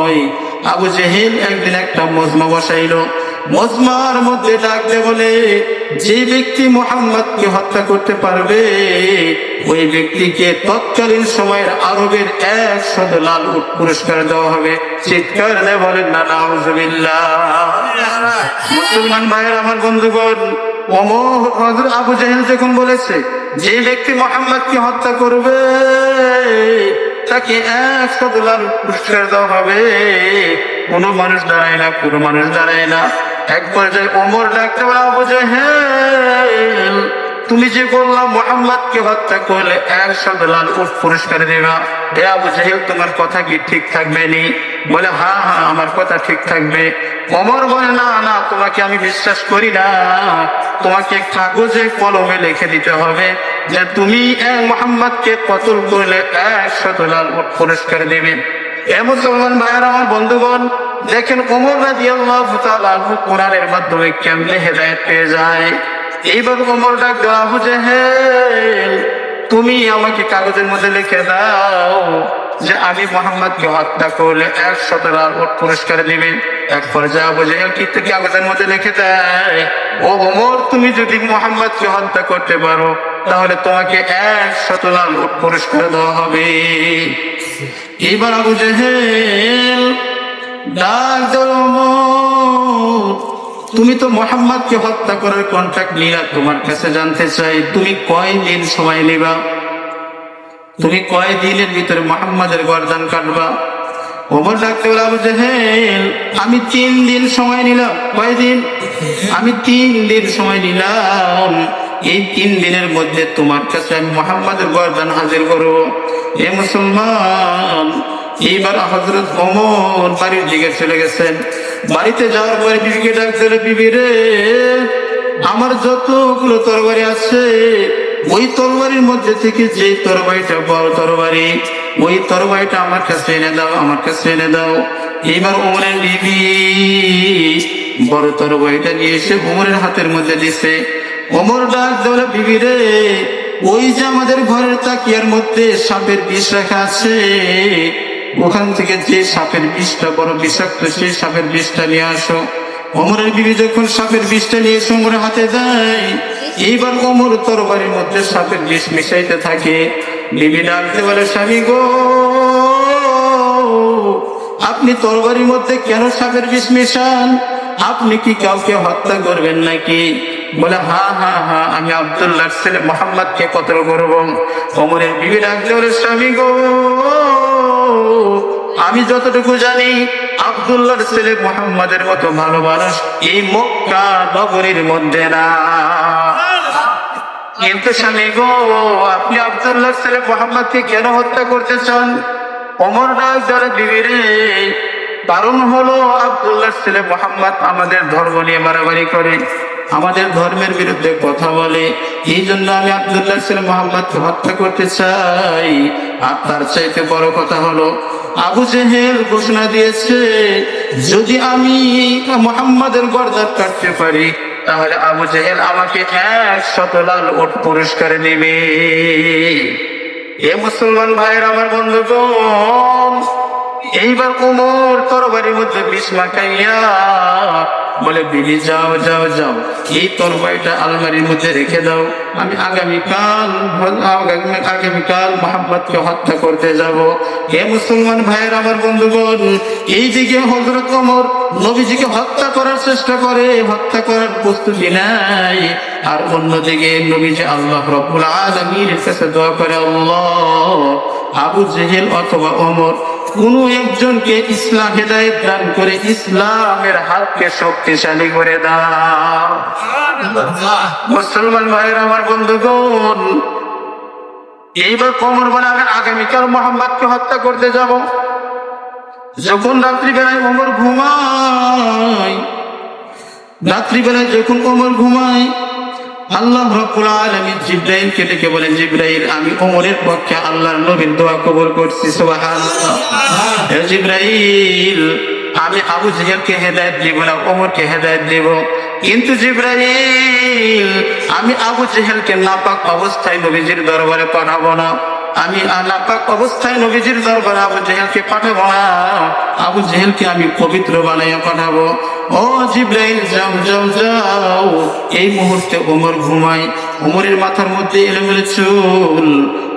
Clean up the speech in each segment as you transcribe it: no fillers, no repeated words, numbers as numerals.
নয়। আবু জেহেল একদিন একটা মজমা বসাইলো, মজমার মধ্যে ডাকতে বলে, যে ব্যক্তি মুহাম্মদকে হত্যা করতে পারবে ওই ব্যক্তিকে তৎকালীন সময়ের আরবের 100 লাল উট পুরস্কার দেওয়া হবে। চিৎকার দিয়ে বলেন না নাউজুবিল্লাহ। মুসলমান ভাইয়ের আমার বন্ধুগণ, হযরত আবু জেহেল যখন বলেছে যে ব্যক্তি মুহাম্মদকে হত্যা করবে তাকে 100 লাল পুরস্কার দেওয়া হবে, কোনো মানুষ দাঁড়ায় না, কোনো মানুষ দাঁড়ায় না। এক পর্যায়ে ওমর ডাকতে বলে, আবু জেহেল তুমি যে বললাম মুহাম্মদকে হত্যা করলে 100 লাল উট পুরস্কার দেবা, হে আবু জেহেল তোমার কথা কি ঠিক থাকবে নি? বলে হ্যাঁ হ্যাঁ আমার কথা ঠিক থাকবে। ওমর বলে না না, তোমাকে আমি বিশ্বাস করি না, তোমাকে কাগজে কলমে লিখে দিতে হবে যে তুমি মুহাম্মদকে কতল করলে 100 লাল উট পুরস্কার দেবে। এ মুসলমান ভাইয়ের আমার বন্ধুগণ, দেখেন ওমর রাদিয়াল্লাহু তাআলা কোরআনের মাধ্যমে কেমনে হেদায়েত পেয়ে যায়। এইবার ওমর ডাক দিল, আবু জেহেল তুমি আমাকে কাগজের মধ্যে লিখে দাও যে আমি মুহাম্মদকে হত্যা করলে 100 লাল উট পুরস্কার দিবে। এক পর্যায়ে আবু জেহেল কি কাগজের মধ্যে লিখে দেয়, ও ওমর তুমি যদি মুহাম্মদকে হত্যা করতে পারো তাহলে তোমাকে 100 লাল উট পুরস্কার দেওয়া হবে। এবার আবু জেহেল ডাক দিল, তুমি তো মুহাম্মদকে হত্যা করার কন্ট্রাক্ট নিলা, তোমার কাছে জানতে চাই তুমি কয়দিন সময় নিবা, তুমি কয়দিনের ভিতরে মুহাম্মদের গর্দান কাটবা? ওমর ডাকতে বলে, আবু জেহেল আমি 3 দিন সময় নিলাম। কয়দিন? আমি 3 দিন সময় নিলাম। এই 3 দিনের মধ্যে তোমার কাছে আমি মুহাম্মদের গর্দান হাজির করব। এ মুসলমান, এইবার হযরত ওমর বাড়ির দিকে চলে গেছেন। বাড়িতে যাওয়ার পরে বিবিকে ডাক দিল, বিবি রে আমার যতগুলো তরবারি আছে ওই তরবারির মধ্যে থেকে যে তরবারিটা বড় তরবারি, ওই তরবারিটা আমার কাছে এনে দাও, আমার কাছে এনে দাও। এইবার ওমরের বিবি বড় তরবারিটা নিয়ে এসে ওমরের হাতের মধ্যে দিছে। ওমর ডাক দিল, বিবি রে ওই যে আমাদের ঘরের তাকিয়ার মধ্যে সাপের বিষ রাখা আছে, ওখান থেকে যে সাপের বিষটা বড় বিষাক্ত সেই সাপের বিষটা নিয়ে আসো। ওমরের বিবি যখন সাপের বিষটা নিয়ে এসে ওমরের হাতে দেয়, এইবার ওমর তরবারির মধ্যে সাপের বিষ মিশাইতে থাকে। বিবি ডাকতে বলে, স্বামী গো আপনি তরবারির মধ্যে কেন সাপের বিষ মিশান? আপনি কি কাউকে হত্যা করবেন নাকি? বলে হ্যাঁ হ্যাঁ হ্যাঁ আমি আব্দুল্লাহর ছেলে মুহাম্মদকে কতল করব। ওমরের বিবি ডাকতে বলে, স্বামী গো আমি যতটুকু জানি আব্দুল্লাহর ছেলে মুহাম্মদের মতো ভালো মানুষ এই মক্কা নগরীর মধ্যে না। কিন্তু স্বামী গো আপনি আব্দুল্লাহর ছেলে মুহাম্মদকে কেন হত্যা করতে চান? ওমর ডাক দিলে, বিবি রে কারণ হলো আব্দুল্লাহর ছেলে মুহাম্মদ আমাদের ধর্ম নিয়ে মারামারি করে, আমাদের ধর্মের বিরুদ্ধে কথা বলে, এই জন্য আমি আব্দুল্লাহর ছেলে মুহাম্মদকে হত্যা করতে চাই। আর তার চাইতে বড় কথা হলো আবু জেহেল ঘোষণা দিয়েছে যদি আমি মুহাম্মদের গর্দান কাটতে পারি তাহলে আবু জেহেল আমাকে 100 লাল উট পুরস্কার দিবে। এ মুসলমান ভাইয়ের আমার বন্ধুগণ, এইবার ওমর তরবারির মধ্যে বিষ মাখাইয়া বলে, বিবি যাও যাও যাও এই তরবারিটা আলমারির মধ্যে রেখে দাও, আমি আগামীকাল মুহাম্মদকে হত্যা করতে যাব। হে মুসলমান ভাইয়ের আমার বন্ধুগণ, এই দিকে হযরত ওমর নবীজিকে হত্যা করার চেষ্টা করে, হত্যা করার প্রস্তুতি নেয়, আর অন্যদিকে নবীজি আল্লাহ রাব্বুল আলামিনের কাছে দোয়া করে, আল্লাহ আবু জেহেল অথবা ওমর কোন একজনকে ইসলাম হেদায়েত দান করে ইসলামের হাতকে শক্তিশালী করে দাও। মুসলমান ভাইয়ের আমার বন্ধুগণ, এইবার ওমর বলে আমি আগামীকাল মুহাম্মদকে হত্যা করতে যাব। যখন রাত্রিবেলায় ওমর ঘুমায়, রাত্রিবেলায় যখন ওমর ঘুমায় আল্লাহ রাব্বুল আলামিন জিবরাইলকে ডেকে বলেন, জিবরাইল আমি ওমরের পক্ষে আল্লাহর নবীর দোয়া কবুল করছি। সুবহানাল্লাহ। হে জিবরাইল আমি আবু জেহেলকে হেদায়েত দিব না, ওমরকে হেদায়েত দিব, কিন্তু জিবরাইল আমি আবু জেহেলকে নাপাক অবস্থায় নবীজির দরবারে পাঠাবো না, আমি নাপাক অবস্থায় নবীজির দরবারে আবু জেহেলকে পাঠাবো না, আবু জেহেলকে আমি পবিত্র বানাইয়া পাঠাবো। ও জিব্রাইল যাও যাও যাও, এই মুহূর্তে ওমর ঘুমায়, ওমরের মাথার মধ্যে এলোমেলো চুল,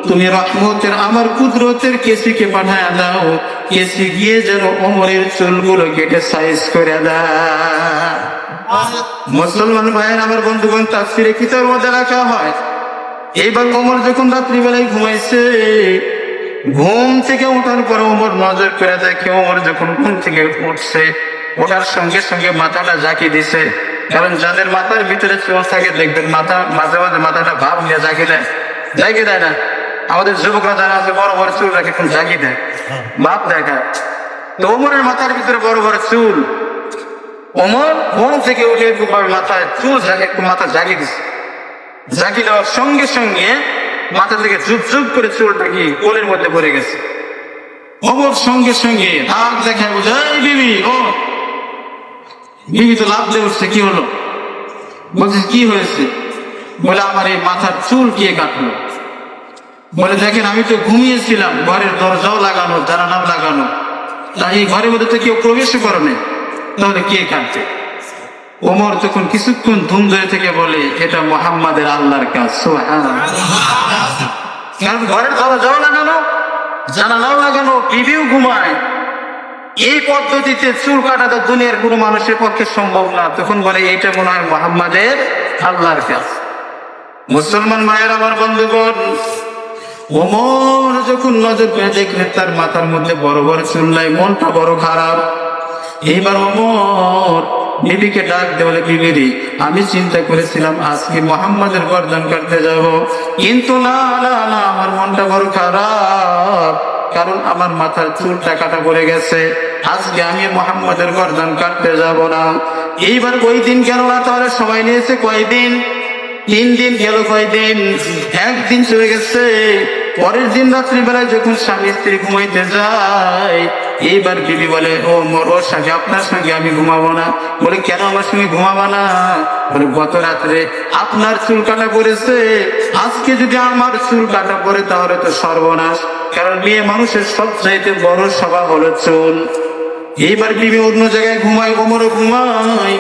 তুমি রহমতের আমার কুদরতের কেসিকে পাঠায় দাও, কেসি গিয়ে যেন ওমরের চুলগুলো কেটে সাইজ করে দেয়। মুসলমান ভাইয়ের আমার বন্ধুগণ, তাফসীরে কিতাবের মধ্যে লেখা হয়, এইবার ওমর যখন রাত্রিবেলায় ঘুমাইছে, ঘুম থেকে ওঠার পর ওমর নজর করে দেখে, ওমর যখন ঘুম থেকে উঠছে, ওঠার সঙ্গে সঙ্গে মাথাটা ঝাঁকি দিছে। কারণ যাদের মাথার ভিতরে চুল থাকে দেখবেন মাথা মাঝে মাঝে মাথাটা ভাব নিয়ে ঝাঁকি দেয়, ঝাঁকি দেয় না? আমাদের যুবকরা যারা আছে বড় বড় চুল রাখে, এখন ঝাঁকি দেয়, ভাব দেখায়। তো ওমরের মাথার ভিতরে বড় বড় চুল, ওমর ঘুম থেকে উঠে একটু মাথায় চুল ঝাঁকে, একটু মাথা ঝাঁকি দিছে। ঝাঁকি দেওয়ার সঙ্গে সঙ্গে মাথা থেকে চুপ চুপ করে চুলটা কি কোলের মধ্যে পড়ে গেছে। ওমর সঙ্গে সঙ্গে হাত দেখায় বলছে, এই বিবি, ও বিবি তো লাফ দিয়ে উঠছে, কি হলো? বলছে কি হয়েছে? বলে আমার এই মাথার চুল কে কাটলো? বলে দেখেন আমি তো ঘুমিয়েছিলাম, ঘরের দরজাও লাগানো, জানালাও লাগানো, তাই এই ঘরের মধ্যে তো কেউ প্রবেশ করে না, তাহলে কে কাটবে? ওমর তখন কিছুক্ষণ ধুম ধরে থেকে বলে, এটা মুহাম্মাদের আল্লাহর কাজ, সুবহানাল্লাহ। কারণ ঘরের দরজাও লাগানো, জানালাও লাগানো, বিবিও ঘুমায়, এই পদ্ধতিতে চুল কাটাটা দুনিয়ার কোনো মানুষের পক্ষে সম্ভব না। তখন বলে এটা মনে হয় মুহাম্মাদের আল্লাহর কাজ। মুসলমান ভাইয়ের আমার বন্ধুগণ, ওমর যখন নজর করে দেখলেন তার মাথার মধ্যে বড় বড় চুল নাই, মনটা বড় খারাপ। এইবার ওমর বিবিকে ডাক দিয়ে বলে, বিবিরি, আমি চিন্তা করেছিলাম আজকে মুহাম্মাদের গর্দান কাটতে যাব, কিন্তু না না না, আমার মনটা বড় খারাপ, কারণ আমার মাথার চুলটা কাটা পড়ে গেছে, আজকে আমি মুহাম্মাদের গর্দান কাটতে যাব না। এইবার ওই দিন গেল না, তাহলে সময় নিয়েছে কয়দিন? 3 দিন গেল, কয়দিন? একদিন চলে গেছে। পরের দিন রাত্রিবেলায় যখন স্বামী স্ত্রী ঘুমাইতে যায়, এইবার বিবি বলে, ও মোর সঙ্গে আপনার সঙ্গে আমি ঘুমাবো না। বলে কেন আমার সঙ্গে ঘুমাবো না? বলে গত রাত্রে আপনার চুল কাটা পড়েছে, আজকে যদি আমার চুল কাটা পড়ে তাহলে তো সর্বনাশ, কারণ মেয়ে মানুষের সবচাইতে বড় স্বভাব হলো চুল। এইবার বিবি অন্য জায়গায় ঘুমায়, ওমরও ঘুমায়।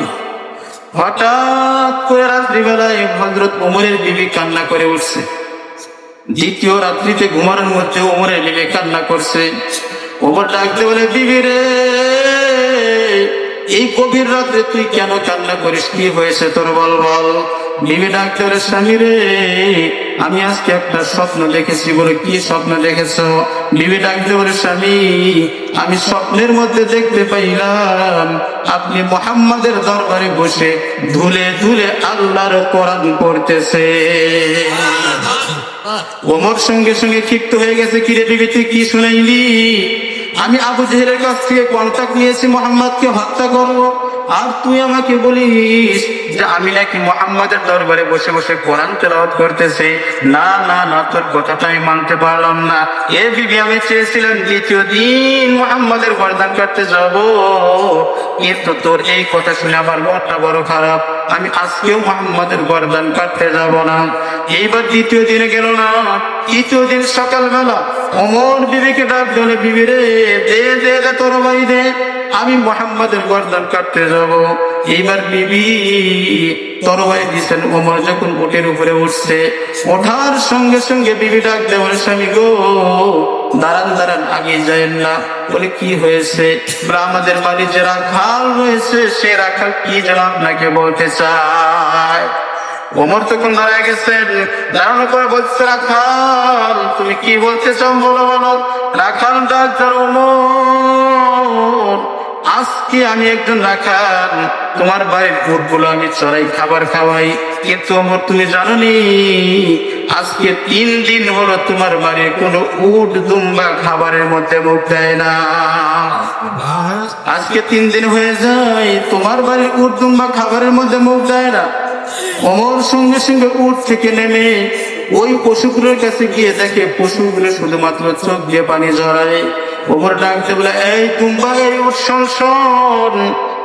হঠাৎ করে রাত্রিবেলায় হযরত ওমরের বিবি কান্না করে উঠছে। দ্বিতীয় রাত্রিতে ঘুমানোর মধ্যে ওমরের বিবি কান্না করছে। ওমর ডাকতে বলে, বিবি রে, এই গভীর রাত্রে তুই কেন কান্না করিস, কি হয়েছে তোর, বল বল। বিবি ডাকতে বলে, স্বামী রে, আমি আজকে একটা স্বপ্ন দেখেছি। বলে কি স্বপ্ন দেখেছো? বিবি ডাকতে বলে, স্বামী, আমি স্বপ্নের মধ্যে দেখতে পাইলাম আপনি মুহাম্মাদের দরবারে বসে ধুলে ধুলে আল্লাহর কোরআন পড়তেছে। ওমর সঙ্গে সঙ্গে ক্ষিপ্ত হয়ে গেছে, কিরে বিবি তুই কি শুনাইলি? আমি আবু জেহেলের কাছ থেকে কন্ট্রাক্ট নিয়েছি মুহাম্মাদকে হত্যা করবো, আর তুই আমাকে বলিস যে আমি নাকি মুহাম্মাদের দরবারে বসে বসে কোরআন তেলাওয়াত করতেছি। না না না, তোর কথাটা আমি মানতে পারলাম না। এ বিবি, আমি চেয়েছিলাম দ্বিতীয় দিন মুহাম্মাদের গর্দান কাটতে যাব, কিন্তু তোর এই কথা শুনে আমার মনটা বড় খারাপ, আমি আজকেও মুহাম্মাদের গর্দান কাটতে যাব না। এইবার দ্বিতীয় দিনে গেল না, তৃতীয় দিন সকালবেলা ওমর বিবিকে ডাক দিলে, বিবি রে, দে দে দে তরবারি দে, আমি মুহাম্মাদের গর্দান কাটতে যাব। এইবার বিবি তরবারি দিচ্ছেন। ওমর যখন উটের উপরে উঠছে, ওঠার সঙ্গে সঙ্গে বিবি ডাক দিয়ে বলে, স্বামী গো, দাঁড়ান দাঁড়ান, আগে যায়েন না। বলে কি হয়েছে? বলে আমাদের বাড়ি যে রাখাল রয়েছে, সে রাখাল কি যেন আপনাকে বলতে চায়। ওমর তখন দাঁড়ায় গেছেন, দাঁড়ানোর পর বলছে, রাখাল তুমি কি বলতে চাও, বলো বলো। রাখাল ডাক্তার, ওমর, আজকে আমি একজন রাখাল, তোমার বাড়ির উটগুলো আমি চড়াই, খাবার খাওয়াই, কিন্তু ওমর তুমি জানো নি, আজকে 3 দিন হলো তোমার বাড়ির কোনো উট দুম্বা খাবারের মধ্যে মুখ দেয় না। আজকে 3 দিন হয়ে যায় তোমার বাড়ির উট দুম্বা খাবারের মধ্যে মুখ দেয় না। ওমর সঙ্গে সঙ্গে উট থেকে নেমে ওই পশুগুলোর কাছে গিয়ে দেখে পশুগুলো শুধুমাত্র চোখ দিয়ে পানি ঝরায়। ওমর ডাকতে বলে, এই দুম্বা, এই উট শোন শোন,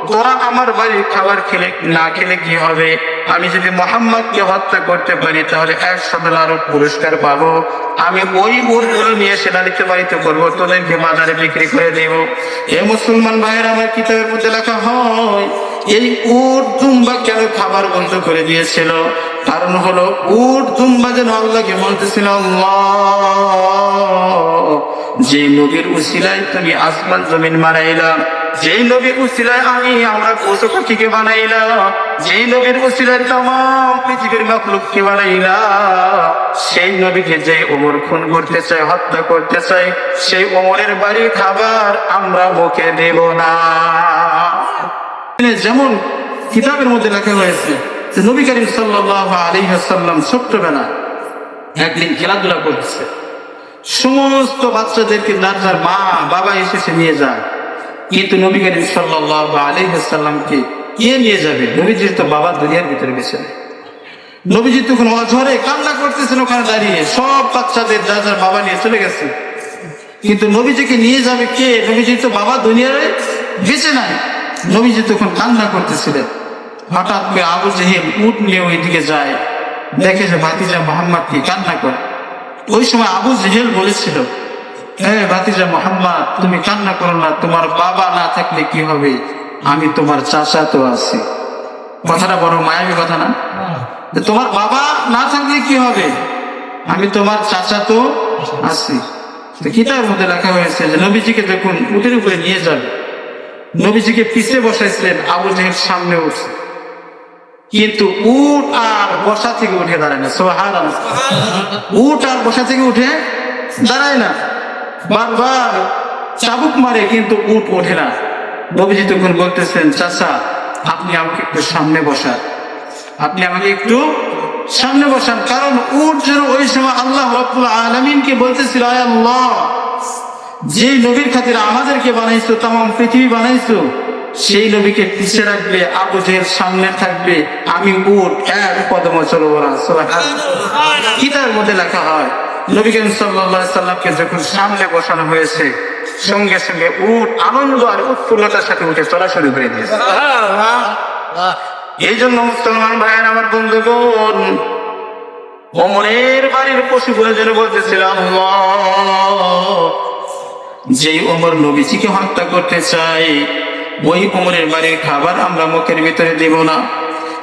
তোরা আমার বাড়ির খাবার খেলে না খেলে কি হবে? আমি যদি মুহাম্মদকে হত্যা করতে পারি তাহলে 100 পুরস্কার পাবো। আমি ওই উটগুলো নিয়ে সেনানিতে বাড়িতে করবো, তোদেরকে বাজারে বিক্রি করে দেব। এ মুসলমান ভাইয়ের, আমার কিতাবের মধ্যে লেখা হয় এই উট দুম্বা কেন খাবার বন্ধ করে দিয়েছিল? কারণ হলো উট দুম্বা যেন আল্লাহকে বলতেছিল, আল্লাহ, যে নবীর উসিলায় তুমি আসমান জমিন বানাইলাম, যেই নবীর উসিলায় আমরা পশু পাখিকে বানাইলাম, যেই নবীর উসিলায় তামাম পৃথিবীর মাখলুককে বানাইলাম, সেই নবীকে যে ওমর খুন করতে চায়, হত্যা করতে চায়, সেই ওমরের বাড়ির খাবার আমরা মুখে দেব না। যেমন কিতাবের মধ্যে লেখা হয়েছে যে নবী করিম সাল্লাল্লাহু আলাইহি ওয়াসাল্লাম ছোট্টবেলা একদিন খেলাধুলা করতেছে, সমস্ত বাচ্চাদেরকে যার যার মা বাবা এসেছে নিয়ে যায়, কিন্তু নবী করিম সাল্লাল্লাহু আলাইহি ওয়াসাল্লামকে কে নিয়ে যাবে? নবীজির তো বাবা দুনিয়ার ভিতরে বেঁচে নেই। নবীজি তখন অঝরে কান্না করতেছেন ওখানে দাঁড়িয়ে, সব বাচ্চাদের যার যার বাবা নিয়ে চলে গেছে, কিন্তু নবীজিকে নিয়ে যাবে কে? নবীজির তো বাবা দুনিয়ায় বেঁচে নাই। নবীজি তখন কান্না করতেছিলেন। হঠাৎ করে আবু জেহেল উট নিয়ে ওইদিকে যায়, দেখে যে ভাতিজা মুহাম্মদ কি কান্না করে। ওই সময় আবু জেহেল বলেছিল, হ্যাঁ ভাতিজা মুহাম্মদ, তুমি কান্না করো না, তোমার বাবা না থাকলে কি হবে? আমি তোমার চাচা তো আছি। কথাটা বড় মায়াবী কথা না? তোমার বাবা না থাকলে কি হবে? আমি তোমার চাচা তো আছি। কিতাবের মধ্যে লেখা হয়েছে যে নবীজিকে যখন উটের উপরে নিয়ে যাবে, নবীজিকে পিছে বসাইছিলেন, আবু জেহেল সামনে উঠছে, কিন্তু উট আর বসা থেকে উঠে দাঁড়ায় না। সুবহানাল্লাহ, উট আর বসা থেকে উঠে দাঁড়ায় না, বারবার চাবুক মারে কিন্তু উট ওঠে না। নবীজি তখন বলতেছেন, চাচা আপনি আমাকে একটু সামনে বসান, আপনি আমাকে একটু সামনে বসান। কারণ উট যেন ওই সময় আল্লাহ রাব্বুল আলামিনকে বলতেছিল, আয় আল্লাহ, যে নবীর খাতিরে আমাদেরকে বানাইছো, তামাম পৃথিবী বানাইছো, সেই নবীকে পিছিয়ে রাখবে, আবু জেহেল সামনে থাকবে, আমি উট এক কদম চলবো না। সুবহানাল্লাহ। কিতাবের মধ্যে লেখা হয় নবী করিম সাল্লাল্লাহু আলাইহি সাল্লামকে যখন সামনে বসানো হয়েছে, সঙ্গে সঙ্গে উট আনন্দ আর উৎফুল্লতার সাথে উঠে চলা শুরু করে দিয়েছে। এই জন্য মুসলমান ভাইয়ের, আমার বন্ধুগণ, ওমরের বাড়ির পশুগুলো যেন বলতেছিলাম, আল্লাহ, যে ওমর নবীজিকে হত্যা করতে চাই, ওই ওমরের বাড়ির খাবার আমরা মুখের ভিতরে দেব না।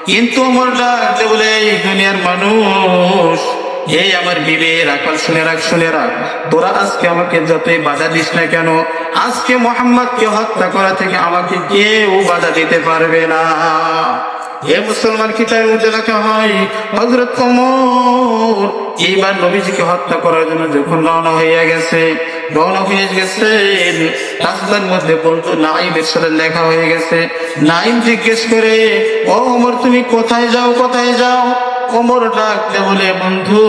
কিন্তু ওমর ডাকতে বলে, এই দুনিয়ার মানুষ, এই আমার বিবের আকাল শুনে রাখ, শুনে রাখ, তোরা আজকে আমাকে যতই বাধা দিস না কেন, আজকে মুহাম্মদকে হত্যা করা থেকে আমাকে কেউ বাধা দিতে পারবে না। এ মুসলমান, কিতাবের মধ্যে লেখা হয় হযরত ওমর এইবার নবীজিকে হত্যা করার জন্য যখন রওনা হয়ে গেছে, রাস্তার মধ্যে বলতো নাইমের সাথে দেখা হয়ে গেছে। নাইম জিজ্ঞেস করে, ও ওমর, তুমি কোথায় যাও, কোথায় যাও? ওমর ডাকতে বলে, বন্ধু,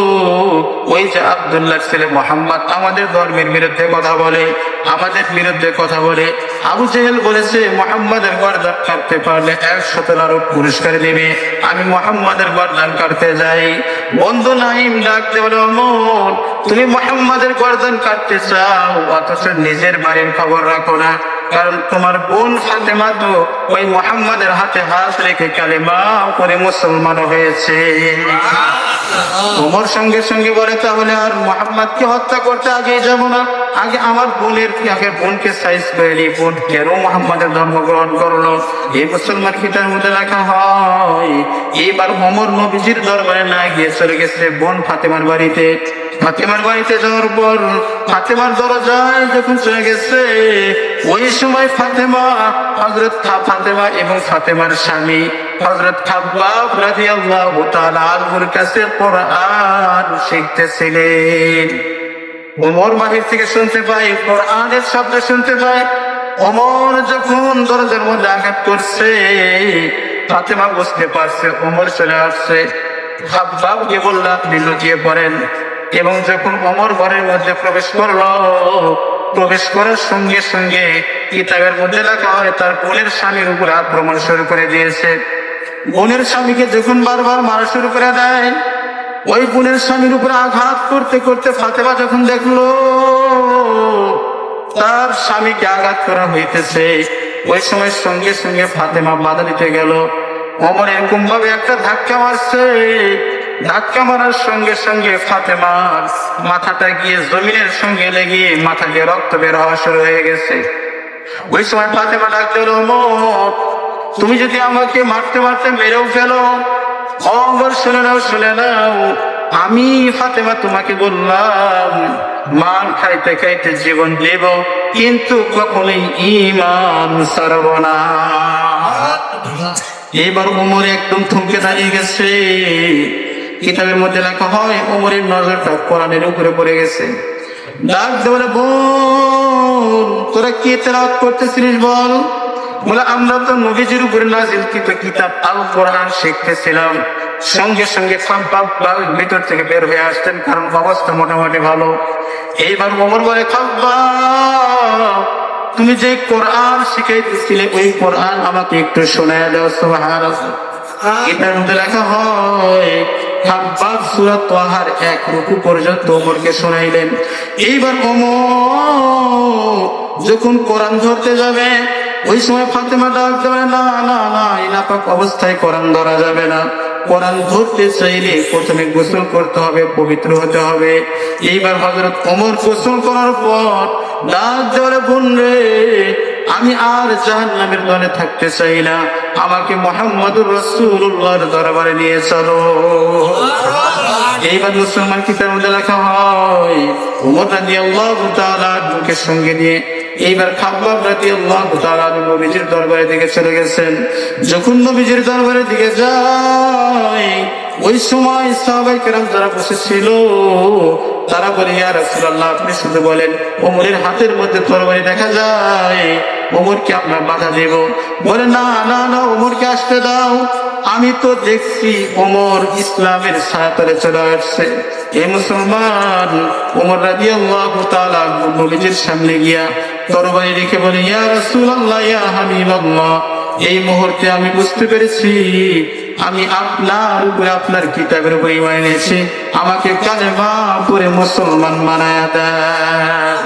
ওই যে আব্দুল্লাহর ছেলে মুহাম্মদ আমাদের ধর্মের বিরুদ্ধে কথা বলে, আমাদের বিরুদ্ধে কথা বলে। আবু জেহেল বলেছে মুহাম্মাদের গর্দান কাটতে পারলে 100 পুরস্কার দেবে, আমি মুহাম্মাদের গর্দান কাটতে যাই। বন্ধু নাইম ডাকতে বলে, ওমর, তুমি মুহাম্মাদের গর্দান কাটতে চাও, অথচ নিজের বাড়ির খবর রাখো না, কারণ তোমার বোন ফাতেমা তো ওই মুহাম্মাদের হাতে হাত রেখে কালেমা করে মুসলমান হয়েছে। ওমর সঙ্গে সঙ্গে বলে, তাহলে আর মুহাম্মাদকে হত্যা করতে আগে যাব না, আগে আমার বোনকে সাইজ করে নি, বোন কেন মুহাম্মাদের ধর্ম গ্রহণ করলো। এই মুসলমান কিতাবের মধ্যে লেখা হয় এইবার ওমর নবীজির দরবারে না গিয়ে চলে গেছে বোন ফাতেমার বাড়িতে। ফাতেমার বাড়িতে যাওয়ার পর ফাতেমার দরজায় যখন চলে গেছে, ওই সময় ফাতেমা এবং ফাতেমার স্বামী হযরত খাব্বাব রাদিয়াল্লাহু তাআলা আনহুর কাছে কোরআন শিখতেছিলেন। ওমর বাহির থেকে শুনতে পায়, কোরআনের শব্দ শুনতে পায়। ওমর যখন দরজার মধ্যে আঘাত করছে, ফাতেমা বুঝতে পারছে ওমর চলে আসছে। খাব্বাবকে বলল, আপনি লুকিয়ে পড়েন। এবং যখন ওমর ঘরের মধ্যে প্রবেশ করলো, প্রবেশ করার সঙ্গে সঙ্গে কিতাবের মধ্যে লেখা হয় তার বোনের স্বামীর উপর আক্রমণ শুরু করে দিয়েছে। বোনের স্বামীকে যখন বারবার মারা শুরু করে দেয়, ওই বোনের স্বামীর উপর আঘাত করতে করতে ফাতেমা যখন দেখলো তার স্বামীকে আঘাত করা হইতেছে, ওই সময় সঙ্গে সঙ্গে ফাতেমা বাধা দিতে গেল। ওমর এরকম ভাবে একটা ধাক্কা মারছে, ধাক্কা মারার সঙ্গে সঙ্গে ফাতেমার মাথাটা গিয়ে জমিনের সঙ্গে লেগে মাথা দিয়ে রক্ত বের হওয়া শুরু হয়ে গেছে। ওই সময় ফাতেমা ডাক দিল, ওমর তুমি যদি আমাকে মারতে মারতে মেরেও ফেলো, ওমর শুনে নাও শুনে নাও, আমি ফাতেমা তোমাকে বললাম মার খাইতে খাইতে জীবন দেব, কিন্তু কখনোই ঈমান ছাড়ব না। এবার ওমর একদম থমকে দাঁড়িয়ে গেছে। কিতাবের মধ্যে লেখা হয় ওমরের নজরটা কোরআনের উপরে পড়ে গেছে। ডাক দেওয়া, বোন তোরা কি তেলাওয়াত করতেছিস বল? বলে আমরা তো নবীজির উপরে নাযিলকৃত কিতাব আল কোরআন শিখতেছিলাম। সঙ্গে সঙ্গে খাব্বাব ভিতর থেকে বের হয়ে আসতেন, কারণ অবস্থা মোটামুটি ভালো। এইবার ওমর বলে, খাব্বাব তুমি যে কোরআন শিখাইতেছিলে ওই কোরআন আমাকে একটু শোনায় দাও। সুবহানাল্লাহ। এটার মধ্যে লেখা হয় খাব্বাব সূরা তাহার 1 রুকু পর্যন্ত ওমরকে শোনাইলেন। এইবার ওমর যখন কোরআন ধরতে যাবে ওই সময় ফাতেমা ডাক দেবে, না না না, এই নাপাক অবস্থায় কোরআন ধরা যাবে না। কোরআন ধরতে চাইলে প্রথমে গোসল করতে হবে, পবিত্র হতে হবে। এইবার হযরত ওমর গোসল করার পর ডাক দেওয়ারে, বোন রে আমি আর জাহান্নামের দলে থাকতে চাই না, আমাকে মুহাম্মদুর রাসূলুল্লাহর দরবারে নিয়ে চলো। এইবার মুসলমান কিতাবের মধ্যে লেখা হয় ওমর রাদিয়াল্লাহু তাআলা বুকের সঙ্গে নিয়ে এইবার খাব্বাব রাদিয়াল্লাহু তাআলা নবীজির দরবারে দিকে চলে গেছেন। যখন নবীজির দরবারে দিকে যায় ওই সময় সাহাবায়ে কেরাম যারা বসেছিল তারা বলে, ইয়া রাসূলুল্লাহ আপনি শুধু বলেন ওমরের হাতের মধ্যে তরবারি দেখা যায়, ওমরকে আমরা বাধা দেব। বলে, না না না, ওমরকে আসতে দাও, আমি তো দেখছি ওমর ইসলামের ছায়াতলে চলে আসছে। এই মুসলমান ওমর রাদিয়াল্লাহু তাআলা নবীজির সামনে গিয়া তরবারি রেখে বলে, ইয়া রাসূলুল্লাহ ইয়া হাবিবাল্লাহ এই মুহূর্তে আমি বুঝতে পেরেছি আমি আপনার উপরে আপনার কিতাবের উপরে ঈমান এনেছি, আমাকে কালেমা পড়ে মুসলমান বানায়া দেন।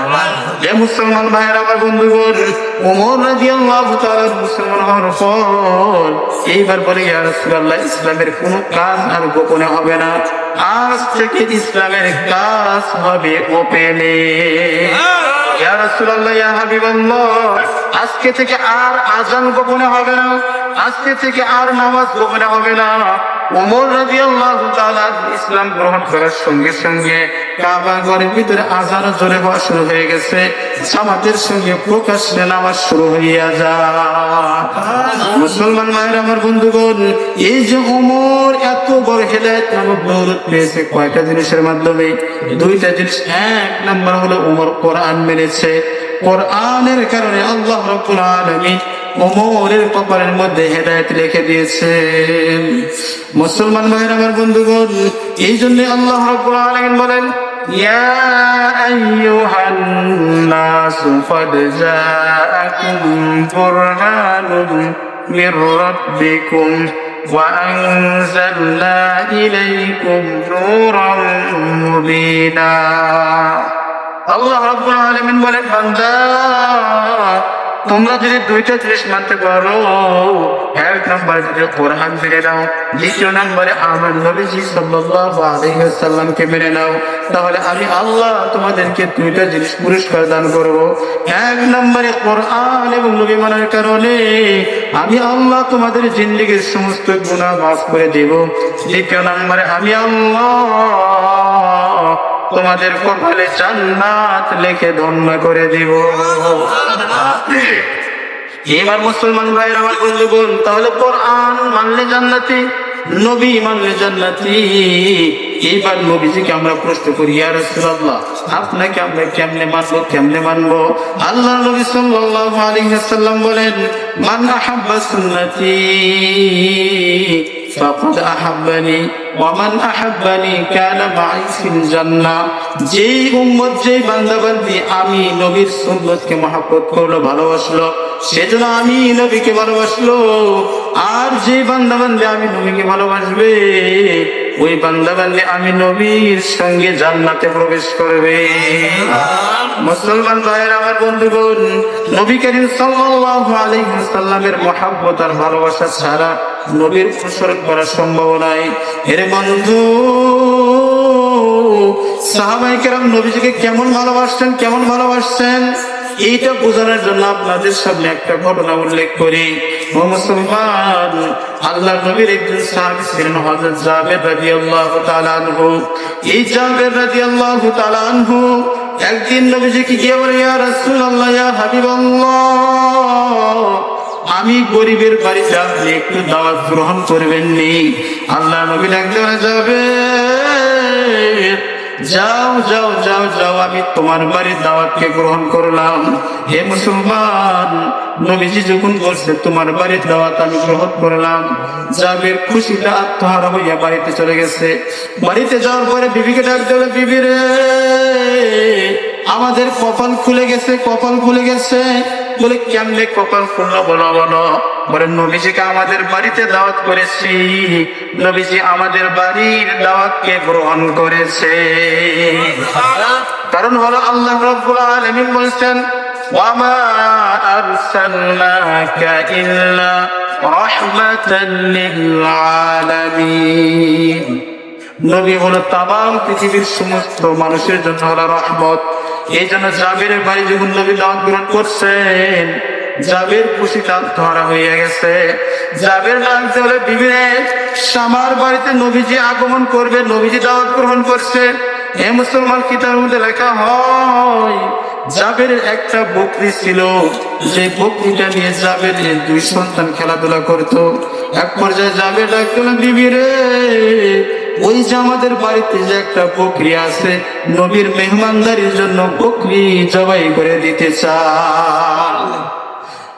এ মুসলমান ভাইয়েরা আমার বন্ধুগণ, ওমর রাদিয়াল্লাহু তাআলা মুসলমান হওয়ার পর এইবার বলে, ইয়া রাসূলুল্লাহ ইসলামের কোন কাজ আর গোপনে হবে না, আজ থেকে ইসলামের কাজ হবে ওপেনে। ইয়া রাসূলুল্লাহ ইয়া হাবিবাল্লাহ আজকে থেকে আর আযান গোপনে হবে না, আজকে থেকে আর নামাজ গোপনে হবে না। ওমর রাদিয়াল্লাহু তাআলা ইসলাম গ্রহণ করার সঙ্গে সঙ্গে কাবা ঘরের ভিতরে আযান জোরে হওয়া শুরু হয়ে গেছে, জামাতের সঙ্গে প্রকাশ্যে নামাজ শুরু হইয়া যায়। মুসলমান ভাইয়েরা আমার বন্ধুগণ, এই যে ওমর এত বড় হেদায়েত নামক দৌলত পেয়েছে কয়টা জিনিসের মাধ্যমে? দুইটা জিনিস। এক নাম্বার হলো ওমর কোরআন মেনেছে। কোরআনের কারণে আল্লাহ রাব্বুল আলামিন ওমরের কপালের মধ্যে হেদায়েত লিখে দিয়েছেন। মুসলমান ভাইয়েরা আমার বন্ধুগণ, এই জন্য আল্লাহ রাব্বুল আলামিন বলেন, ইয়া আইয়ুহান নাসু ক্বাদ জাআকুম বুরহানুম মির রাব্বিকুম ওয়া আনজালনা ইলাইকুম নূরান মুবিনা। আল্লাহ রাব্বুল আলামিন বলেন, বান্দা তোমরা যদি দুইটা জিনিস মানতে পারো, এক নম্বরে যদি কোরআন মেনে নাও, দ্বিতীয় নম্বরে আমার নবীজি সাল্লাল্লাহু আলাইহি ওয়াসাল্লামকে মেনে নাও, তাহলে আমি আল্লাহ তোমাদেরকে দুইটা জিনিস পুরস্কার দান করব। এক নম্বরে কোরআন এবং নবী মানার কারণে আমি আল্লাহ তোমাদের জিন্দেগীর সমস্ত গুনাহ মাফ করে দেব। দ্বিতীয় নম্বরে আমি আল্লাহ তোমাদের কপালে জান্নাত লিখে ধন্য করে দিব। এবার মুসলমান ভাইয়েরা আমার বন্ধুগণ, তাহলে কোরআন মানলে জান্নাতি, নবী মানলে জান্নাতি। এইবার নবীজিকে আমরা প্রশ্ন করি, ইয়া রাসূলুল্লাহ আপনাকে আমরা কেমনে মানবো? আল্লাহ নবী সাল্লাল্লাহু আলাইহি ওয়াসাল্লাম বলেন, মান আহাব্বা সুন্নতি ফাকাদ আহাব্বানি ওয়া মান আহাব্বানি কানা মাই ফিল জান্নাহ। যেই উম্মত, যেই বান্দা বান্দি আমি নবীর সুন্নতকে মহব্বত করলো, ভালোবাসলো, সেজন্য আমি নবীকে ভালোবাসলো। আর যে বান্দা বান্দি আমি নবীকে ভালোবাসবে ওই বান্দা বান্দি আমি নবীর সঙ্গে জান্নাতে প্রবেশ করবে। মুসলমান ভাইয়ের আমার বন্ধুগণ, নবী করিম সাল্লাল্লাহু আলাইহি ওয়াসাল্লামের মহব্বত আর ভালোবাসা ছাড়া নবীর অনুসরণ করা সম্ভব নয়। এর বন্ধু, সাহাবায়ে কেরাম নবীজিকে কেমন ভালোবাসতেন এইটা বোঝানোর জন্য আপনাদের সামনে একটা ঘটনা উল্লেখ করি। ও মুসলমান, আল্লাহর নবীর একজন সাহাবী ছিলেন হযরত জাবের রাদিয়াল্লাহু তাআলা আনহু। এই জাবের রাদিয়াল্লাহু তাআলা আনহু একদিন নবীজিকে গিয়ে বলে, ইয়া রাসূলুল্লাহ, ইয়া হাবিবাল্লাহ, আমি গরিবের বাড়িতে আপনি একটু দাওয়াত গ্রহণ করবেন নি? আল্লাহ নবী ডাকতে যাবে, যাও যাও যাও যাও, আমি তোমার বাড়ির দাওয়াতকে গ্রহণ করলাম। হে মুসলমান, নবীজি যখন বলছে তোমার বাড়ির দাওয়াত আমি গ্রহণ করলাম, জাবের খুশিতে আত্মহারা হইয়া বাড়িতে চলে গেছে। বাড়িতে যাওয়ার পরে বিবিকে ডাক দিল, বিবি রে, আমাদের কপাল খুলে গেছে। বলে কেমনে কপাল খুললো বলো? বলে নবীজিকে আমাদের বাড়িতে দাওয়াত করেছি, নবীজি আমাদের বাড়ির দাওয়াতকে গ্রহণ করেছে। কারণ হলো আল্লাহ রাব্বুল আলামিন বলেছেন, ওয়া মা আরসালনাকা ইল্লা রাহমাতাল লিল আলামিন। নবী হলো তামাম পৃথিবীর সমস্ত মানুষের জন্য হলো রহমত। এই জন্য জাবেরের বাড়ি যখন নবী দাওয়াত গ্রহণ করছেন, জাবের খুশিতে আত্মহারা হয়ে গেছে। জাবের লাগতে হলে বিবিরে, আমার বাড়িতে নবীজি আগমন করবে, নবীজি দাওয়াত গ্রহণ করছে। এ মুসলমান, কিতাবের মধ্যে লেখা হয় জাবের একটা বকরি ছিল, যে বকরিটা নিয়ে জাবের দুই সন্তান খেলাধুলা করতো। এক পর্যায়ে জাবের ডাকতে হলো, বিবিরে, ওই যে আমাদের বাড়িতে যে একটা বকরি আছে, নবীর মেহমানদারির জন্য বকরি জবাই করে দিতে চায়।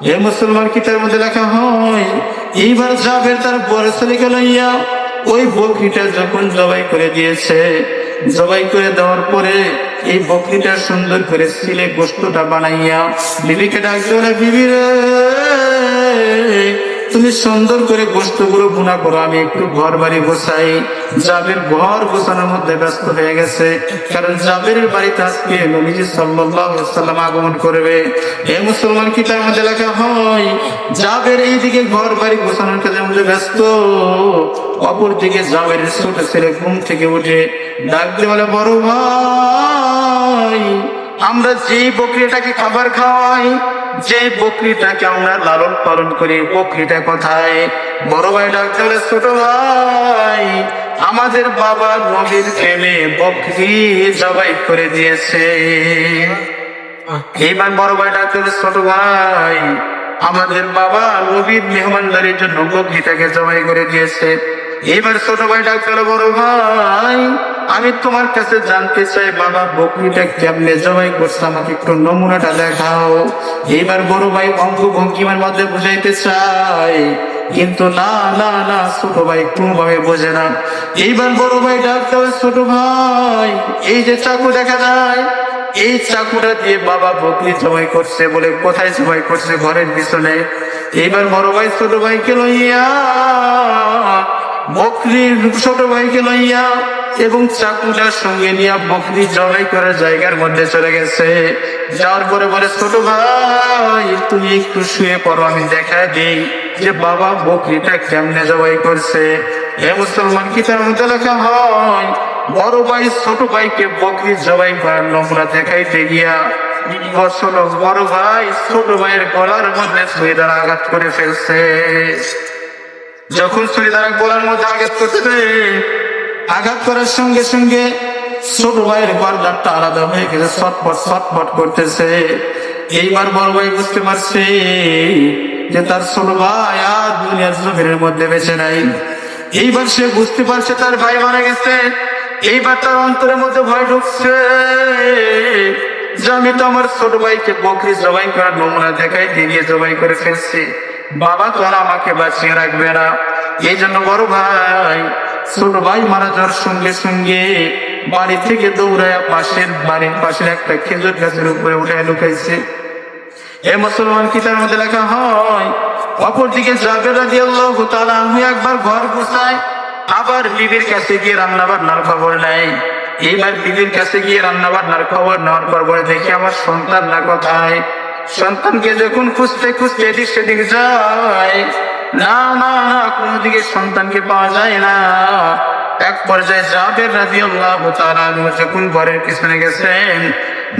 হে মুসলমান, কিতাবের মধ্যে লেখা হয় এইবার জাবের তার বড় ছেলেকে লইয়া ওই বকরিটা যখন জবাই করে দিয়েছে, জবাই করে দেওয়ার পরে এই বকরিটা সুন্দর করে সিলে গোশতটা বানাইয়া বিবিকে ডাকতে হলে, বিবি রে, তুমি সুন্দর করে গোশতগুলো ভুনা করো, আমি একটু ঘর বাড়ি গোছাই। জাবের ঘর গোছানোর মধ্যে ব্যস্ত হয়ে গেছে, কারণ জাবেরের বাড়িতে আজকে নবীজি সাল্লাল্লাহু আলাইহি ওয়াসাল্লাম আগমন করবে। এই মুসলমান, কিতাবের মধ্যে লেখা হয় জাবের এইদিকে ঘর বাড়ি গোছানোর কাজের মধ্যে ব্যস্ত, অপরদিকে জাবেরের ছোট ছেলে ঘুম থেকে উঠে ডাক দিয়ে বলে, বড় ভাই, আমরা যেই বকরিটাকে খাবার খাওয়াই, যে বকরিটাকে আমরা লালন পালন করি, বকরিটা কোথায়? বড় ভাই ডাকতে হলে, ছোট ভাই, আমাদের বাবা নবীর প্রেমে বকরি জবাই করে দিয়েছে। এইবার বড় ভাই ডাকতে হলে, ছোট ভাই, আমাদের বাবা নবীর মেহমানদারির জন্য বকরিটাকে জবাই করে দিয়েছে। এবার ছোট ভাই ডাকতে হলো, বড় ভাই, আমি তোমার কাছে জানতে চাই, বাবা বকরিটা কেমনে জবাই করছে, আমাকে একটু নমুনাটা দেখাও। এইবার বড় ভাই অঙ্গভঙ্গিমার মধ্যে বুঝাইতে চাই, কিন্তু না না না, ছোট ভাই কোনোভাবে বোঝে না। এইবার বড় ভাই ডাকতে হবে, ছোট ভাই, এই যে চাকু দেখা যায়, এই চাকুটা দিয়ে বাবা বকরি জবাই করছে। বলে কোথায় জবাই করছে? ঘরের পিছনে। এইবার বড় ভাই ছোট ভাইকে লইয়া, বকরির ছোট ভাইকে লইয়া এবং চাকুটার সঙ্গে নিয়ে বকরি জবাই করার জায়গার মধ্যে চলে গেছে। যাওয়ার পরে বলে, ছোট ভাই, তুমি একটু শুয়ে পড়ো, আমি দেখা দিই যে বাবা বকরিটা কেমনে জবাই করছে। হে মুসলমান, কিতাবের মধ্যে লেখা হয় বড় ভাই ছোট ভাইকে বকরি জবাই করার নমুনা দেখাইতে গিয়া বড় ভাই ছোট ভাইয়ের গলার মধ্যে ছুরি দ্বারা আঘাত করে ফেলছে। যখন ছুরি দ্বারা গলার মধ্যে আঘাত করছে, আঘাত করার সঙ্গে সঙ্গে ছোট ভাইয়ের গলাটা আলাদা হয়ে গেছে, ছটফট করতেছে। এইবার বড় ভাই বুঝতে পারছে যে তার ছোট ভাই আর দুনিয়ার জমিনের মধ্যে বেঁচে নাই। এইবার সে বুঝতে পারছে তার ভাই মারা গেছে। এইবার তার অন্তরের মধ্যে ভয় ঢুকছে যে আমি তো আমার ছোট ভাইকে বকরি জবাই করার নমুনা দেখাইতে গিয়ে জবাই করে ফেলছি, বাবা তো আর আমাকে বাঁচিয়ে রাখবে না। এই জন্য বড় ভাই ছোট ভাই মারা যাওয়ার সঙ্গে সঙ্গে বাড়ি থেকে দৌড়ায় বাড়ির পাশের একটা খেজুর গাছের উপরে উঠে লুকাইছে। এ মুসলমান, কিতাবের মধ্যে লেখা হয় অপরদিকে জাবের রাদিয়াল্লাহু তাআলা আনহু একবার ঘর গোছায় আবার বিবির কাছে গিয়ে রান্না বান্নার খবর নেয়। এইবার বিবির কাছে গিয়ে রান্না বান্নার খবর নেওয়ার পর বলে, দেখি আমার সন্তানরা কোথায়। সন্তানকে যখন খুঁজতে খুঁজতে এদিক সেদিক যায়, না না না, কোনো দিকে সন্তানকে পাওয়া যায় না। এক পর্যায়ে জাবের রাদিয়াল্লাহু তাআলা আনহু যখন ঘরের পিছনে গেছেন,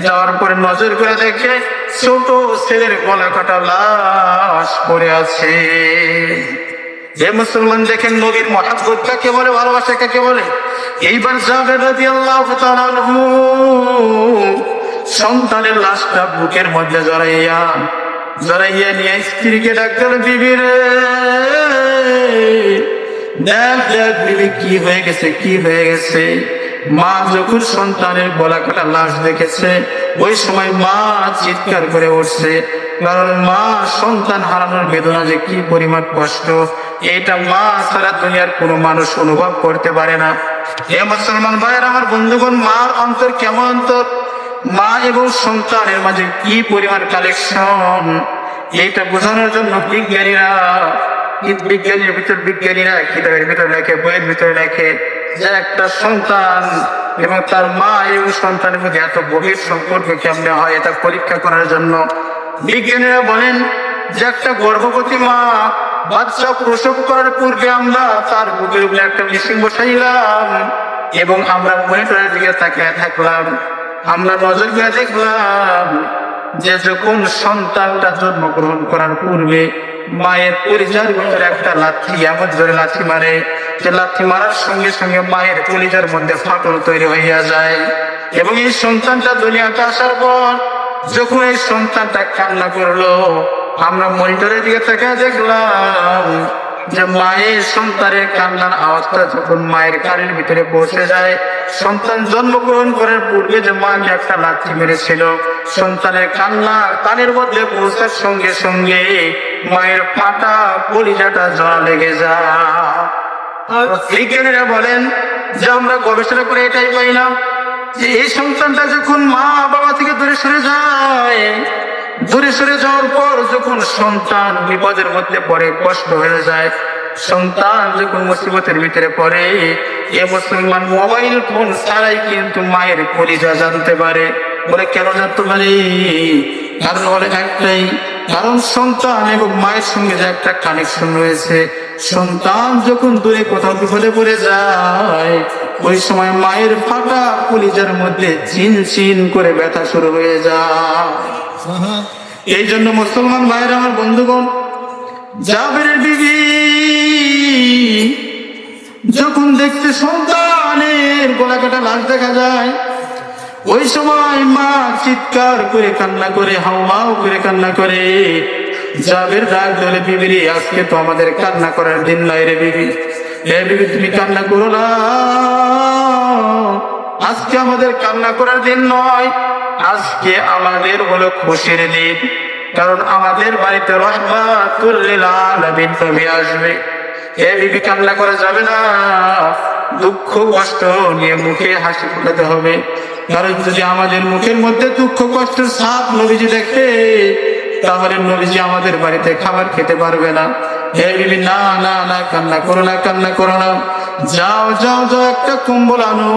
যাওয়ার পরে নজর করে দেখে ছোট ছেলের গলা কাটা লাশ পড়ে আছে। যে মুসলমান দেখেন নবীর মহব্বত কাকে বলে, ভালোবাসা কাকে বলে। এইবার জাবের রাদিয়াল্লাহু তাআলা আনহু সন্তানের লাশটা বুকের মধ্যে জড়াইয়া নিয়ে স্ত্রীকে ডাকলেন, বিবি রে, দেখ দেখ বিবি, কি হয়ে গেছে, কি হয়ে গেছে। মা যখন সন্তানের গলা কাটা লাশ দেখেছে, ওই সময় মা চিৎকার করে উঠছে। কারণ মা সন্তান হারানোর বেদনা যে কি পরিমাণ কষ্ট, এটা মা ছাড়া দুনিয়ার কোনো মানুষ অনুভব করতে পারে না। এ মুসলমান ভাইয়ের আমার বন্ধুগণ, মার অন্তর কেমন অন্তর, মা এবং সন্তানের মাঝে কি পরিমাণ কালেকশন, এইটা বোঝানোর জন্য বিজ্ঞানীরা কিতাবের ভিতরে লেখে, বইয়ের ভিতরে লেখে যে একটা সন্তান এবং তার মা এবং সন্তানের মধ্যে এত গভীর সম্পর্ক কেমনে হয়, এটা পরীক্ষা করার জন্য বিজ্ঞানীরা বলেন যে একটা গর্ভবতী মা বাচ্চা প্রসব করার পূর্বে আমরা তার বুকের উপরে একটা মেশিন বসাইলাম এবং আমরা মনিটরের দিকে তাকিয়ে থাকলাম। আমরা নজর করে দেখলাম যে যখন সন্তানটা জন্মগ্রহণ করার পূর্বে মায়ের পরিজার ভিতরে একটা লাথি এমন জোরে লাথি মারে, যে লাথি মারার সঙ্গে সঙ্গে মায়ের কলিজার মধ্যে ফাটল তৈরি হইয়া যায়। এবং এই সন্তানটা দুনিয়াতে আসার পর যখন এই সন্তানটা কান্না করলো, আমরা মনিটরের দিকে তাকিয়ে দেখলাম যে মায়ের সন্তানের কান্নার আওয়াজটা যখন মায়ের কানের ভিতরে পৌঁছে যায়, সন্তান জন্মগ্রহণ করার পূর্বে যে মাকে একটা লাথি মেরেছিল, সন্তানের কান্না কানের মধ্যে পৌঁছার সঙ্গে সঙ্গে মায়ের ফাটা কলিজাটা জড়া লেগে যায়। বিজ্ঞানীরা বলেন যে আমরা গবেষণা করে এটাই পাইলাম যে এই সন্তানটা যখন মা বাবা থেকে দূরে সরে যাওয়ার পর যখন সন্তান বিপদের মধ্যে পড়ে, কষ্ট হয়ে যায়, সন্তান যখন মুসিবতের ভিতরে পড়ে, এ মুসলমান মোবাইল ফোন ছাড়াই কিন্তু মায়ের কলিজা জানতে পারে। বলে কেন জানতে পারে? কারণ বলে একটাই, কারণ সন্তান এবং মায়ের সঙ্গে যে একটা কানেকশন রয়েছে। সন্তান যখন দূরে কোথাও বিপদে পড়ে যায়, ওই সময় মায়ের ফাটা কলিজার মধ্যে চিন করে ব্যথা শুরু হয়ে যায়। এই জন্য মুসলমান ভাইয়ের আমার বন্ধুগণ, জাবেরের বিবি যখন দেখতে সন্তানের গলা কাটা লাশ দেখা যায়, ওই সময় মা চিৎকার করে কান্না করে, হাউ করে কান্না করে। জাবের ডাক ধরে, বিবি রে, আজকে তো আমাদের কান্না করার দিন নাই রে বিবি। হে বিবি, তুমি কান্না করো না, আজকে আমাদের কান্না করার দিন নয়, আজকে আমাদের হলো খুশির দিন। কারণ আমাদের বাড়িতে রহমাতুল লিল আলামিন নবী আসবে। হে বিবি, কান্না করা যাবে না, দুঃখ কষ্ট নিয়ে মুখে হাসি ফোটাতে হবে। কারণ যদি আমাদের মুখের মধ্যে দুঃখ কষ্টের ছাপ নবীজি দেখে, তাহলে নবীজি আমাদের বাড়িতে খাবার খেতে পারবে না। হে বিবি, না না না, কান্না করো না, কান্না করো না, যাও যাও যাও, একটা কম্বল আনো।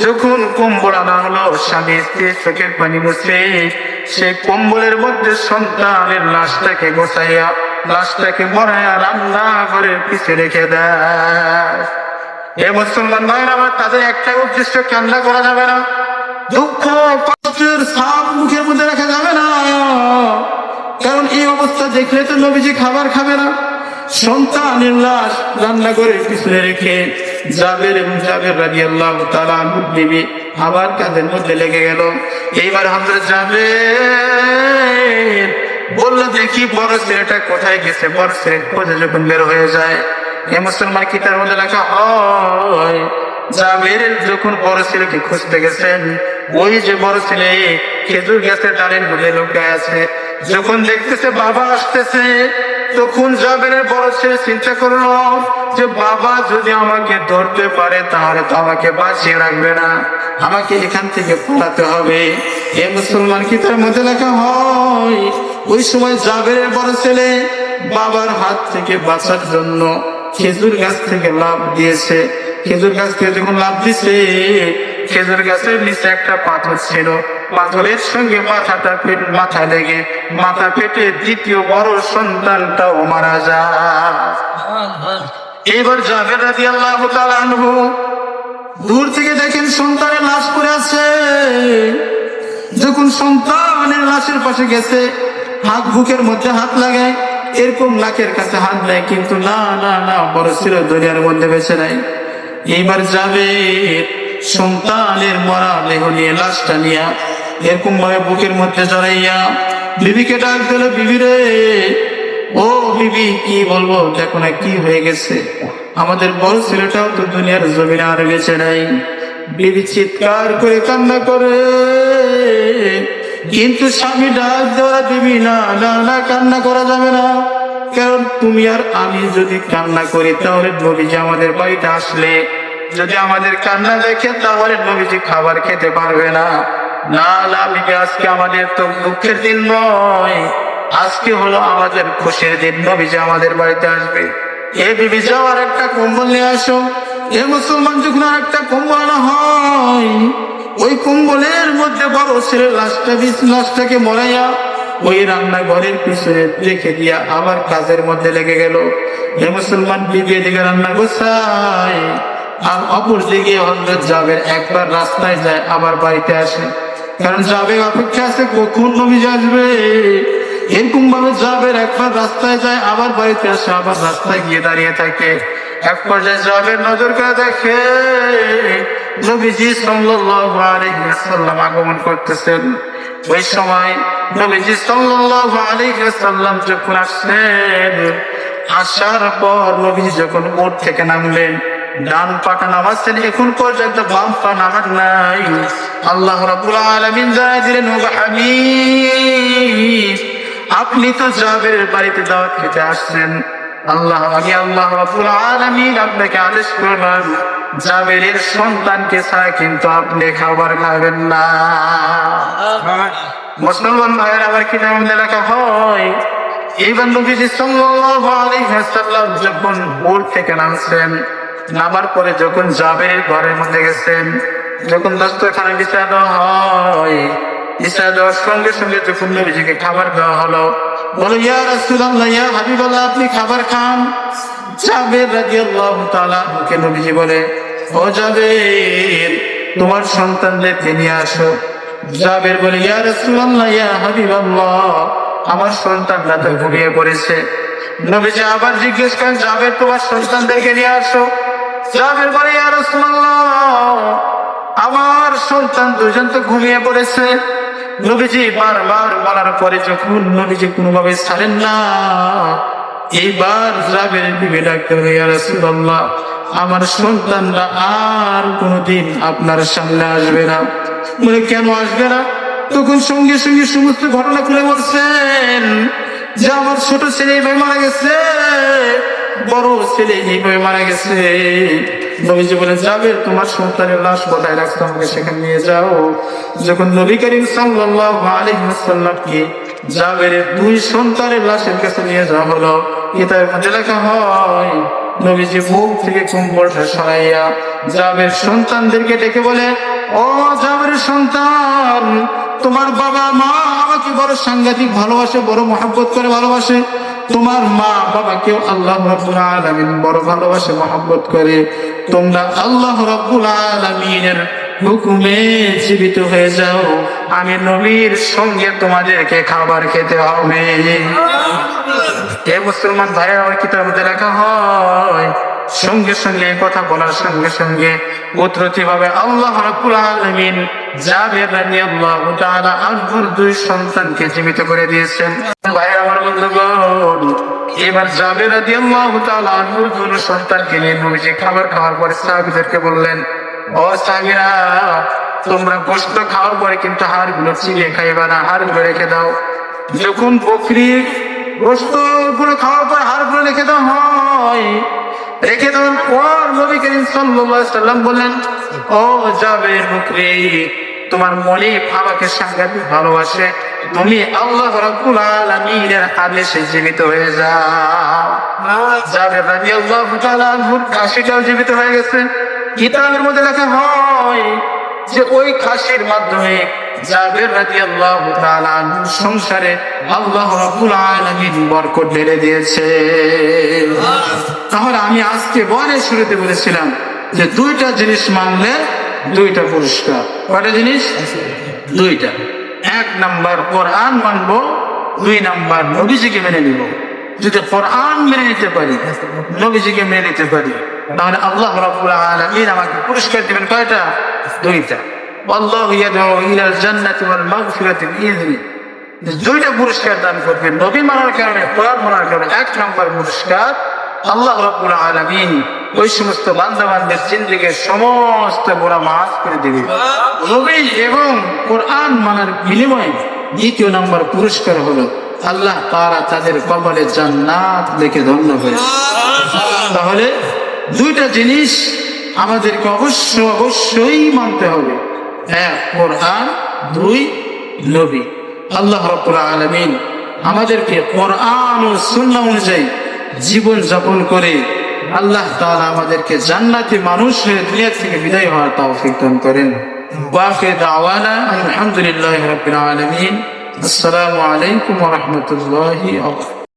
যখন কম্বল আনা হলো, স্বামী স্ত্রী চোখের পানি মুছে সেই কম্বলের মধ্যে সন্তানের লাশটাকে গোছাইয়া, লাশটাকে মরাইয়া রান্না করে পিছিয়ে রেখে দেয়। এ মুসলমান ভাইরা আমার, তাদের একটাই উদ্দেশ্য, কান্না করা যাবে না, দুঃখ কষ্টের ছাপ মুখের মধ্যে রাখা যাবে না। কারণ এই অবস্থা দেখলে তো নবীজি খাবার খাবে না। সন্তানের লাশ রান্না করে পিছনে রেখে জাবের রাদিয়াল্লাহু তাআলা আনহু বিবি আবার কাঁধের মধ্যে লেগে গেল। এইবার হযরত জাবের বলল, দেখি বড় ছেলেটা কোথায় গেছে। বড় ছেলে খোঁজে যখন বের হয়ে যায়, এ মুসলমান কিতাবের মধ্যে লেখা হয়, জাবের যখন বড় ছেলেকে খুঁজতে গেছেন, ওই যে বড় ছেলে খেজুর গাছের ডালের মধ্যে লুকায় আছে। যখন দেখতেছে বাবা আসতেছে, তখন জাবেরের বড় ছেলে চিন্তা করলো যে বাবা যদি আমাকে ধরতে পারে তাহলে তো আমাকে বাঁচিয়ে রাখবে না, আমাকে এখান থেকে পালাতে হবে। এ মুসলমান কিতাবের মধ্যে লেখা হয়, ওই সময় জাবেরের বড় ছেলে বাবার হাত থেকে বাঁচার জন্য খেজুর গাছ থেকে লাফ দিয়েছে। খেজুর গাছ থেকে যখন লাফ দিছে, খেজুর গাছের নিচে একটা পাথর ছিল, পাথরের সঙ্গে মাথা লেগে মাথা ফেটে দ্বিতীয় বড় সন্তানটাও মারা যায়। এবার জাবের রাদিয়াল্লাহু তাআলা আনহু দূর থেকে দেখেন সন্তানের লাশ পড়ে আছে। যখন সন্তানের লাশের পাশে গেছে, হাত বুকের মধ্যে হাত লাগায়, এরকম নাকের কাছে হাত দেয়, কিন্তু না না না, বড় ছিল দুনিয়ার মধ্যে বেঁচে নাই। এইবার যাবে সন্তানের মরা দেহ নিয়ে, লাশটা নিয়ে এরকম ভাবে বুকের মধ্যে জড়াইয়া বিবিকে ডাক দিল, বিবি রে, ও বিবি, কি বলবো, দেখো না কি হয়ে গেছে, আমাদের বড় ছেলেটাও তো দুনিয়ার জমিনে আর বেঁচে নাই। বিবি চিৎকার করে কান্না করে, কিন্তু স্বামী ডাক দেওয়া, বিবি না না না, কান্না করা যাবে না, কারণ তুমি আর আমি যদি কান্না করি তাহলে নবীজি আমাদের বাড়িতে আসলে যদি আমাদের কান্না দেখে তাহলে নবীজি খাবার খেতে পারবে না। না না বিবি, আজকে আমাদের তো দুঃখের দিন নয়, আজকে হলো আমাদের খুশির দিন, নবীজি আমাদের বাড়িতে আসবে। এ বিবি, যাও আর একটা কম্বল নিয়ে আসো। এ মুসলমান, যখন আর একটা কম্বল আনা হয়, ওই কম্বলের মধ্যে বড় ছেলের লাশটাকে মরাইয়া ওই রান্নাঘরের পিছনে রেখে দিয়া আবার কাজের মধ্যে লেগে গেল। হে মুসলমান, বিবি এদিকে রান্না গোছায়, আর অপর দিকে হযরত জাবের একবার রাস্তায় যায়, আবার বাড়িতে আসে, কারণ জাবের অপেক্ষা আছে কখন নবীজি আসবে। এরকম ভাবে জাবের একবার রাস্তায় যায়, আবার বাড়িতে আসে, আবার রাস্তায় গিয়ে দাঁড়িয়ে থাকে। এক পর্যায়ে জাবের নজর করে দেখে নবীজি সাল্লাল্লাহু আলাইহি ওয়াসাল্লাম আগমন করতেছেন। ওই সময় নবীজি সাল্লাল্লাহু আলাইহি ওয়াসাল্লাম যখন আসলেন, আসার পর নবীজি যখন উট থেকে নামলেন, ডান পাটা নামাচ্ছেন, এখন পর্যন্ত বাম পা নামান নাই। আল্লাহ রাব্বুল আলামিন জানাই দিলেন, ও হাবিব, আপনি তো জাবেরের বাড়িতে দাওয়াত খেতে আসছেন, আমি আল্লাহ রাব্বুল আলামিন আপনাকে আদেশ করলাম, জাবেরের সন্তানকে ছাড়া কিন্তু আপনি খাবার খাবেন না। মুসলমান ভাইয়ের আবার কিতাবের মধ্যে লেখা হয়, এইবার নবীজি সাল্লাল্লাহু আলাইহি ওয়াসাল্লাম যখন উট থেকে নামছেন, নামার পরে যখন জাবেরের ঘরের মধ্যে গেছেন, যখন দস্তরখানে বিছানো হয়, বিছানা দেওয়ার সঙ্গে সঙ্গে যখন নবীজিকে খাবার দেওয়া হলো, বলো, ইয়া রাসূলুল্লাহ, ইয়া হাবিবাল্লাহ, আপনি খাবার খান। জাবের রাদিয়াল্লাহু তাআলা কে নবীজি বলে, ও জাবের, তোমার সন্তানদেরকে নিয়ে আসো। জাবের বলে, ইয়া রাসূলুল্লাহ, ইয়া হাবিবাল্লাহ, আমার সন্তানরা তো ঘুমিয়ে পড়েছে। নবীজি আবার জিজ্ঞেস করেন, জাবের, তোমার সন্তানদেরকে নিয়ে আসো। জাবের বলে, ইয়া রাসূলুল্লাহ, আমার সন্তান দুজন তো ঘুমিয়ে পড়েছে। নবীজি বারবার বলার পরে যখন নবীজি কোনোভাবে ছাড়েন না, এইবার জাবের বিবি ডাকতে বলে, ইয়া রাসূলুল্লাহ, আমার সন্তানরা আর কোনোদিন আপনার সামনে আসবে না। বলে, কেন আসবে না? তখন সঙ্গে সঙ্গে সমস্ত ঘটনা খুলে বলছেন যে, আমার ছোট ছেলে এইভাবে মারা গেছে, বড় ছেলে এইভাবে মারা গেছে। নবীজি বলে, যাবে, তোমার সন্তানের লাশ কোথায় রাখতে, আমাকে সেখানে নিয়ে যাও। যখন নবী করিম সাল্লাল্লাহু আলাইহি ওয়াসাল্লামকে জাবেরের দুই সন্তানের লাশের কাছে নিয়ে যাওয়া হলো, কিতাবের মধ্যে লেখা হয়, নবীজি মুখ থেকে কম্বলটা সরাইয়া জাবের সন্তানদেরকে ডেকে বলে, ও জাবেরের সন্তান, তোমার বাবা মা আমাকে বড় সাংঘাতিক ভালোবাসে, বড় মহব্বত করে ভালোবাসে। তোমার মা বাবাকেও আল্লাহ রাব্বুল আলামিন বড় ভালোবাসে, মহব্বত করে। তোমরা আল্লাহ রাব্বুল আলামিনের হুকুমে জীবিত হয়ে যাও, আমি নবীর সঙ্গে তোমাদেরকে খাবার খেতে হবে। এ মুসলমান ভাইয়েরা, ওই কিতাবের মধ্যে লেখা হয়, সঙ্গে সঙ্গে কথা বলার সঙ্গে সঙ্গে কুদরতি ভাবে আল্লাহ রাব্বুল আলামিন জাবের রাদিয়াল্লাহু তাআলা আনহুর দুই সন্তানকে জীবিত করে দিয়েছেন। ভাই আমার বন্ধুগণ, এবার জাবের রাদিয়াল্লাহু তাআলা আনহুর দুই সন্তানকে নিয়ে নবীজি খাবার খাওয়ার পরে সাহাবীদেরকে বললেন, ও সাহাবীরা, তোমরা গোশত খাওয়ার পরে কিন্তু হাড়গুলো চিবিয়ে খাইবা না, হাড়গুলো রেখে দাও। যখন বকরি গোশত গুলো খাওয়ার পর হাড়গুলো রেখে দেওয়া হয়, রেখে দেওয়ার পর নবী করিম সাল্লাল্লাহু আলাইহি ওয়াসাল্লাম বললেন, ও জাবের বকরি, তোমার মনিব আমাকে সাংঘাতিক ভালোবাসে, তুমি আল্লাহ রাব্বুল আলামিনের আদেশে জীবিত হয়ে যাও। জাবের রাদিয়াল্লাহু তাআলা আনহুর খাসিটাও জীবিত হয়ে গেছে। কিতাবের মধ্যে লেখা হয় যে ওই খাসির মাধ্যমে জাবের রাদিয়াল্লাহু তাআলা আনহুর সংসারে আল্লাহ রাব্বুল আলামিন বরকত ঢেলে দিয়েছে। তাহলে আমি আজকে বয়ানের শুরুতে বলেছিলাম যে দুইটা জিনিস মানলে দুইটা পুরস্কার। কয়টা জিনিস? দুইটা। এক নাম্বার কোরআন মানবো, দুই নাম্বার নবীজিকে মেনে নিব। যদি কোরআন মেনে নিতে পারি, নবীজিকে মেনে নিতে পারি, তাহলে আল্লাহ রাব্বুল আলামিন আমাকে পুরস্কার দিবেন কয়টা? দুইটা। আল্লাহু ইয়াদউ ইলাল জান্নাতি ওয়াল মাগফিরাতি বিইذনি। দুইটা পুরস্কার দান করবেন নবী মানার কারণে, কোরআন মানার কারণে। এক নাম্বার পুরস্কার, আল্লাহ রাব্বুল আলামিন ওই সমস্ত বান্দাবান্দের জিন্দেগীর সমস্ত গুনাহ মাফ করে দিবে নবী এবং কোরআন মানার বিনিময়ে। দ্বিতীয় নম্বর পুরস্কার হলো আল্লাহ তাআলা তাদের কবরে জান্নাত দেখে ধন্য করে। তাহলে দুইটা জিনিস আমাদেরকে অবশ্যই মানতে হবে। এক কোরআন, দুই নবী। আল্লাহ রাব্বুল আলামিন আমাদেরকে কোরআন ও সুন্নাহ অনুযায়ী জীবন যাপন করে আল্লাহ তাআলা আমাদেরকে জান্নাতি মানুষ হয়ে দুনিয়া থেকে বিদায় হওয়ার তৌফিক দান করেন। ওয়া আখির দাওয়ানা আলহামদুলিল্লাহি রাব্বিল আলামিন। আসসালামু আলাইকুম ওয়া রাহমাতুল্লাহি ওয়া বারাকাতুহু।